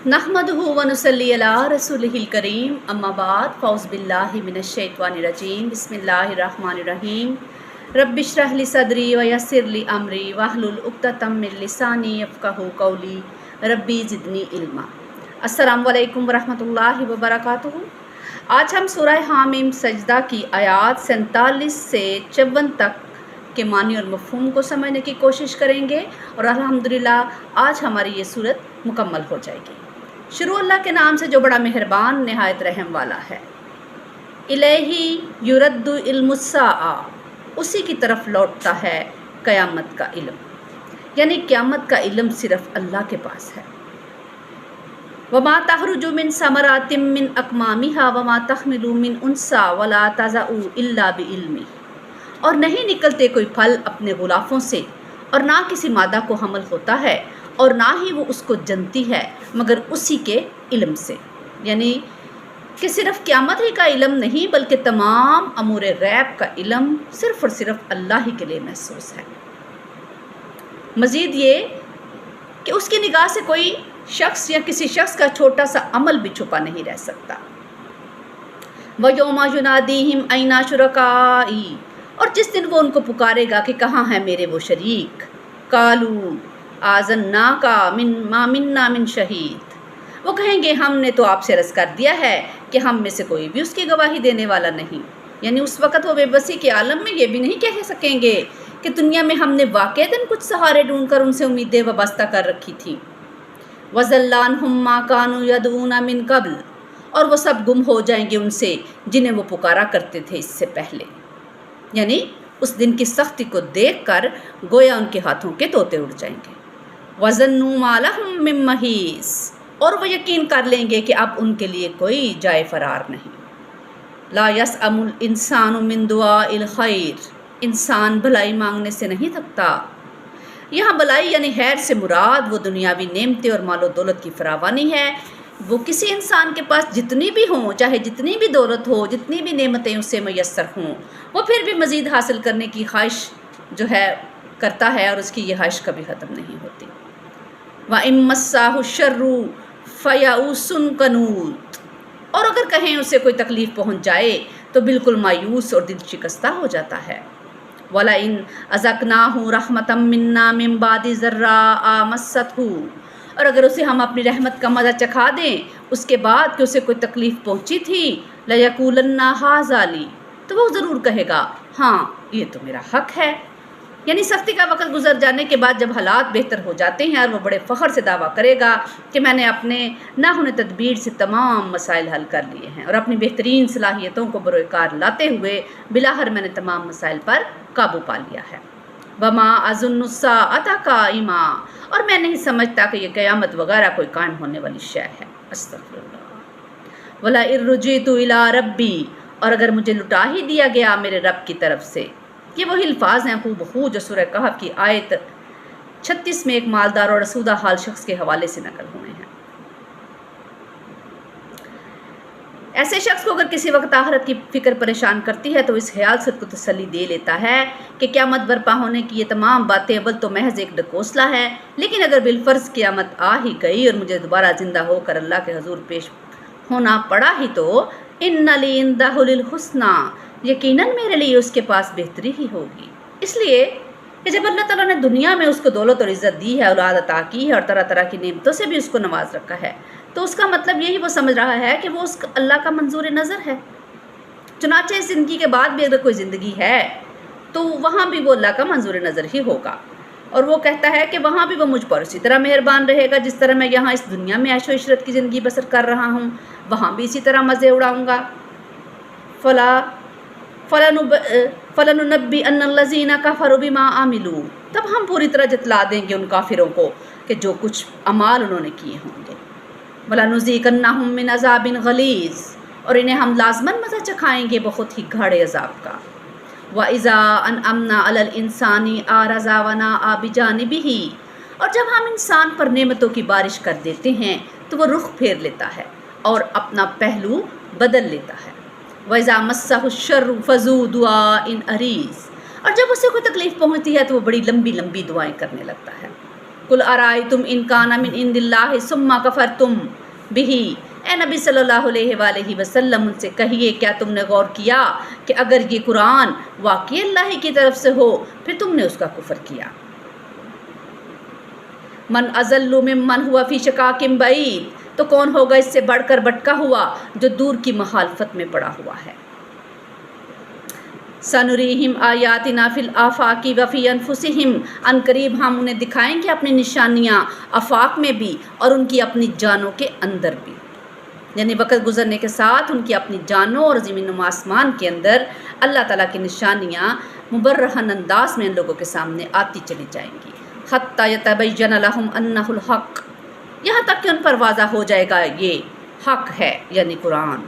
नहमदुहु व नुसल्ली अला रसूलिहिल करीम अम्मा बाद फ़ौज़ बिल्लाहि मिनश शैतानिर रजीम बिस्मिल्लाहिर रहमानिर रहीम रब्बि इश्रह ली सदरी व यस्सिर ली अमरी वहलुल उक़्दतम मिन लिसानी यफ़क़हू क़ौली रब्बी ज़िदनी इल्मा। अस्सलामु अलैकुम व रहमतुल्लाहि व बरकातुहू। आज हम सूरह हामीम सजदा की आयात 47 से 54 तक के मानी और मफ़हूम को समझने की कोशिश करेंगे और अल्हम्दुलिल्लाह आज हमारी ये सूरत मुकम्मल हो जाएगी। शुरू अल्लाह के नाम से जो बड़ा मेहरबान नहायत रहम वाला है। इलैही युरद्दु इल्मुस्साआ, उसी की तरफ लौटता है क़यामत का इल्म, यानी क़यामत का इल्म सिर्फ़ अल्लाह के पास है। वमा तखरुजु मिन समरातिम मिन अकमामिहा वमा तहमिलु मिन उनसा वला तज़उ इल्ला बिइल्मी, और नहीं निकलते कोई फल अपने गुलाफों से और ना किसी मादा को हमल होता है और ना ही वो उसको जनती है मगर उसी के इल्म से। यानी कि सिर्फ़ क़यामत ही का इल्म नहीं बल्कि तमाम अमूर गैब का इल्म सिर्फ़ और सिर्फ अल्लाह ही के लिए महसूस है। मज़ीद ये कि उसकी निगाह से कोई शख्स या किसी शख्स का छोटा सा अमल भी छुपा नहीं रह सकता। व यौमा युनादीहिम ऐना शुरकाई, और जिस दिन वो उनको पुकारेगा कि कहाँ हैं मेरे वो शरीक। कालू आज़न्ना का मिन्ना मिन शहीद, वो कहेंगे हमने तो आपसे अर्ज़ कर दिया है कि हम में से कोई भी उसकी गवाही देने वाला नहीं। यानी उस वक़्त वो बेबसी के आलम में ये भी नहीं कह सकेंगे कि दुनिया में हमने वाक़ईतन कुछ सहारे ढूंढकर उनसे उम्मीदें वाबस्ता कर रखी थी। वज़ल्लानहुम मा कानू यदऊना मिन क़ब्ल, और वो सब गुम हो जाएंगे उनसे जिन्हें वो पुकारा करते थे इससे पहले। यानी उस दिन की सख्ती को देखकर गोया उनके हाथों के तोते उड़ जाएंगे। वज़न्नु मा लहुम मिन महीस, और वो यकीन कर लेंगे कि अब उनके लिए कोई जाए फरार नहीं। ला यसअमुल इंसानु मिन दुआइल खैर, इंसान भलाई मांगने से नहीं थकता। यहाँ भलाई यानी खैर से मुराद वो दुनियावी नेमतें और मालो दौलत की फरावानी है। वो किसी इंसान के पास जितनी भी हों, चाहे जितनी भी दौलत हो, जितनी भी नेमतें उसे मैसर हों, वो फिर भी मज़ीद हासिल करने की ख्वाहिश जो है करता है और उसकी ये ख्वाहिश कभी ख़त्म नहीं होती। व इम्मस्साहु शर्रु फयऊसुन कनूत, और अगर कहें उसे कोई तकलीफ़ पहुँच जाए तो बिल्कुल मायूस और दिल शिकस्ता हो जाता है। वला इन अज़कनाहु रहमतम मिन्ना मिन बादि ज़र्रा मस्सतहु, और अगर उसे हम अपनी रहमत का मज़ा चखा दें उसके बाद कि उसे कोई तकलीफ़ पहुँची थी, लयकूलन्ना हाज़ा ली, तो वो ज़रूर कहेगा हाँ ये तो मेरा हक़ है। यानी सख्ती का वक्त गुजर जाने के बाद जब हालात बेहतर हो जाते हैं और वो बड़े फ़ख्र से दावा करेगा कि मैंने अपने ना होने तदबीर से तमाम मसाइल हल कर लिए हैं और अपनी बेहतरीन सलाहियतों को बरोकार लाते हुए बिलाहर मैंने तमाम मसाइल पर काबू पा लिया है। वमा अज़ुन्नुस्साअता काइमा, और मैं नहीं समझता कि यह क़यामत वगैरह कोई कायम होने वाली शय है। अस्तग़फिरुल्लाह। वला इर्रुजीतु इला रब्बी, और अगर मुझे लुटा ही दिया गया मेरे रब की तरफ से। ये वही अल्फाज हैं हूबहू जो सूरह कहफ की आयत 36 में एक मालदार और रसूदा हाल शख्स के हवाले से नकल हुए हैं। ऐसे शख्स को अगर किसी वक्त आखिरत की फ़िक्र परेशान करती है तो इस ख्याल से उसको तसल्ली दे लेता है कि क़यामत बर्पा होने की ये तमाम बातें अव्वल तो महज एक ढकोसला है, लेकिन अगर बिलफ़र्ज़ क़यामत आ ही गई और मुझे दोबारा ज़िंदा होकर अल्लाह के हजूर पेश होना पड़ा ही तो इन्ना ली इंदहुल हुस्ना, यकीनन मेरे लिए उसके पास बेहतरी ही होगी। इसलिए कि जब अल्लाह ताला ने दुनिया में उसको दौलत और इज़्ज़त दी है, औलाद अता की है और तरह तरह की नेमतों से भी उसको नवाज रखा है, तो उसका मतलब यही वो समझ रहा है कि वो उस अल्लाह का मंजूर नज़र है। चुनाचे इस ज़िंदगी के बाद भी अगर कोई ज़िंदगी है तो वहाँ भी वो अल्लाह का मंजूर नज़र ही होगा, और वो कहता है कि वहाँ भी वो मुझ पर उसी तरह मेहरबान रहेगा जिस तरह मैं यहाँ इस दुनिया में ऐशो इशरत की ज़िंदगी बसर कर रहा हूँ, वहाँ भी इसी तरह मज़े उड़ाऊँगा। फ़लनुनब्बि अन्नल्लज़ीना कफ़रू बिमा आमिलू, तब हम पूरी तरह जतला देंगे उन काफिरों को कि जो कुछ अमाल उन्होंने किए होंगे। वलनुज़ीक़न्नहुम मिन अज़ाबिन गलीज़, और इन्हें हम लाज़मन मज़ा चखाएँगे बहुत ही गाढ़े अज़ाब का। व इज़ा अनअमना अलल इंसानी आरज़ा वनाअ बिजानिबिही, और जब हम इंसान पर नेमतों की बारिश कर देते हैं तो वो रुख फेर लेता है और अपना पहलू बदल लेता है। वइज़ा मस्सहु शर्रु फ़ज़ू दुआइन अरीज़, और जब उसे कोई तकलीफ़ पहुँचती है तो वो बड़ी लंबी लंबी दुआएं करने लगता है। قل ارائیتم ان کان من عند اللہ ثم کفرتم بہ، اے نبی صلی اللہ علیہ وآلہ وسلم ان سے کہیے کیا تم نے غور کیا کہ اگر یہ قرآن واقعی اللہ کی طرف سے ہو پھر تم نے اس کا کفر کیا۔ من اضل ممن ہوا فی شقاق بعید، تو کون ہوگا اس سے بڑھ کر بھٹکا ہوا جو دور کی مخالفت میں پڑا ہوا ہے۔ سنریہم آیاتنا فی الآفاق وفی انفسہم، ان قریب ہم انہیں دکھائیں گے اپنی نشانیاں آفاق میں بھی اور ان کی اپنی جانوں کے اندر بھی، یعنی وقت گزرنے کے ساتھ ان کی اپنی جانوں اور زمین و آسمان کے اندر اللہ تعالیٰ کی نشانیاں مبرہن انداز میں ان لوگوں کے سامنے آتی چلی جائیں گی۔ حتی یتبین لہم انہ الحق، یہاں تک کہ ان پر واضح ہو جائے گا یہ حق ہے، یعنی قرآن۔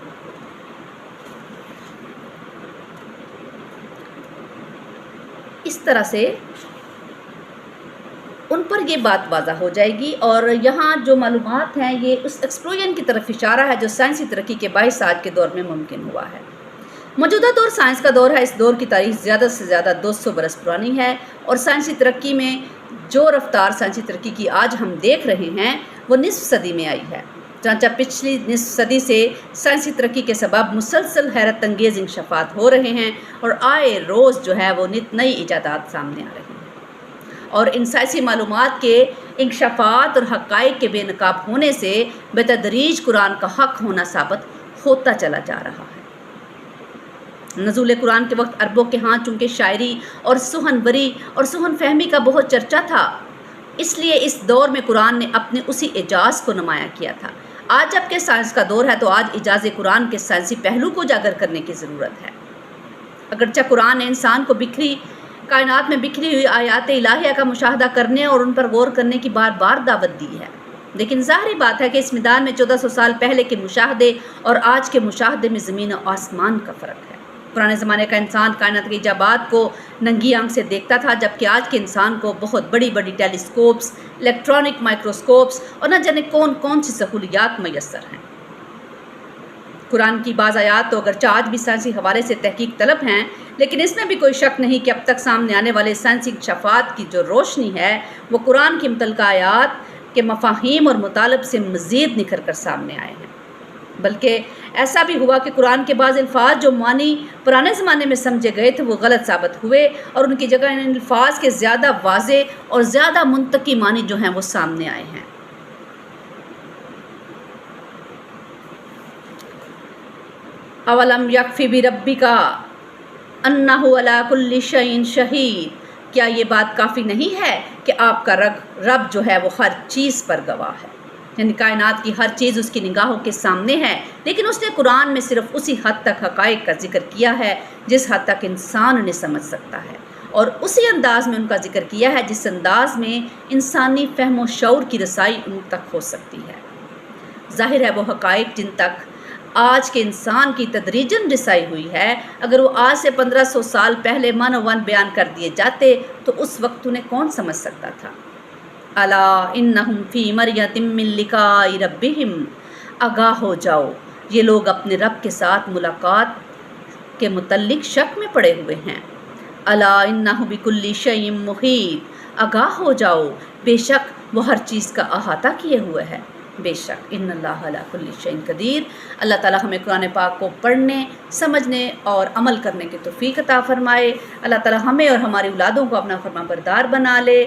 اس طرح سے ان پر یہ بات واضح ہو جائے گی، اور یہاں جو معلومات ہیں یہ اس ایکسپلوژن کی طرف اشارہ ہے جو سائنسی ترقی کے باعث آج کے دور میں ممکن ہوا ہے۔ موجودہ دور سائنس کا دور ہے، اس دور کی تاریخ زیادہ سے زیادہ 200 برس پرانی ہے، اور سائنسی ترقی میں جو رفتار سائنسی ترقی کی آج ہم دیکھ رہے ہیں وہ نصف صدی میں آئی ہے، چنانچہ پچھلی نصف صدی سے سائنسی ترقی کے سبب مسلسل حیرت انگیز انکشافات ہو رہے ہیں، اور آئے روز جو ہے وہ نئی ایجادات سامنے آ رہی ہیں، اور ان سائنسی معلومات کے انکشافات اور حقائق کے بے نقاب ہونے سے بتدریج قرآن کا حق ہونا ثابت ہوتا چلا جا رہا ہے۔ نزول قرآن کے وقت عربوں کے ہاں چونکہ شاعری اور سخن وری اور سخن فہمی کا بہت چرچا تھا، اس لیے اس دور میں قرآن نے اپنے اسی اعجاز کو نمایاں کیا تھا۔ آج جب کہ سائنس کا دور ہے تو آج اعجاز قرآن کے سائنسی پہلو کو اجاگر کرنے کی ضرورت ہے۔ اگرچہ قرآن نے انسان کو کائنات میں بکھری ہوئی آیات الہیہ کا مشاہدہ کرنے اور ان پر غور کرنے کی بار بار دعوت دی ہے، لیکن ظاہری بات ہے کہ اس میدان میں 1400 سال پہلے کے مشاہدے اور آج کے مشاہدے میں زمین و آسمان کا فرق ہے۔ پرانے زمانے کا انسان کائنات کی ایجابات کو ننگی آنکھ سے دیکھتا تھا، جبکہ آج کے انسان کو بہت بڑی بڑی ٹیلیسکوپس، الیکٹرانک مائکروسکوپس اور نہ جانے کون کون سی سہولیات میسر ہیں۔ قرآن کی بعض آیات تو اگرچہ آج بھی سائنسی حوالے سے تحقیق طلب ہیں، لیکن اس میں بھی کوئی شک نہیں کہ اب تک سامنے آنے والے سائنسی انکشافات کی جو روشنی ہے وہ قرآن کی متعلقہ آیات کے مفاہیم اور مطالب سے مزید نکھر کر سامنے آئے ہیں۔ بلکہ ایسا بھی ہوا کہ قرآن کے بعض الفاظ جو معنی پرانے زمانے میں سمجھے گئے تھے وہ غلط ثابت ہوئے، اور ان کی جگہ ان الفاظ کے زیادہ واضح اور زیادہ منطقی معنی جو ہیں وہ سامنے آئے ہیں۔ اولم یکفی بربک انہ علی کل شیء شہید، کیا یہ بات کافی نہیں ہے کہ آپ کا رب جو ہے وہ ہر چیز پر گواہ ہے، یعنی کائنات کی ہر چیز اس کی نگاہوں کے سامنے ہے، لیکن اس نے قرآن میں صرف اسی حد تک حقائق کا ذکر کیا ہے جس حد تک انسان انہیں سمجھ سکتا ہے، اور اسی انداز میں ان کا ذکر کیا ہے جس انداز میں انسانی فہم و شعور کی رسائی ان تک ہو سکتی ہے۔ ظاہر ہے وہ حقائق جن تک آج کے انسان کی تدریجاً رسائی ہوئی ہے، اگر وہ آج سے 1500 سال پہلے من و ون بیان کر دیے جاتے تو اس وقت انہیں کون سمجھ سکتا تھا۔ الا انہم فی مریۃ من لقاء ربہم، آگاہ ہو جاؤ یہ لوگ اپنے رب کے ساتھ ملاقات کے متعلق شک میں پڑے ہوئے ہیں۔ الا انہ بکل شیء محیط، آگاہ ہو جاؤ بے شک وہ ہر چیز کا احاطہ کیے ہوئے ہے، بے شک ان اللہ علی کل شیء قدیر۔ اللہ تعالیٰ ہمیں قرآن پاک کو پڑھنے، سمجھنے اور عمل کرنے کی توفیق عطا فرمائے۔ اللہ تعالیٰ ہمیں اور ہماری اولادوں کو اپنا فرما بردار بنا لے۔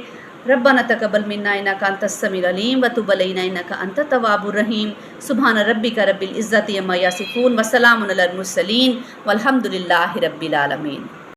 ربنا تقبل منا انک انت السمیع العلیم وتب علینا انک انت التواب الرحیم۔ سبحان ربک رب العزۃ عما یصفون وسلام علی المرسلین والحمد للہ رب العالمین۔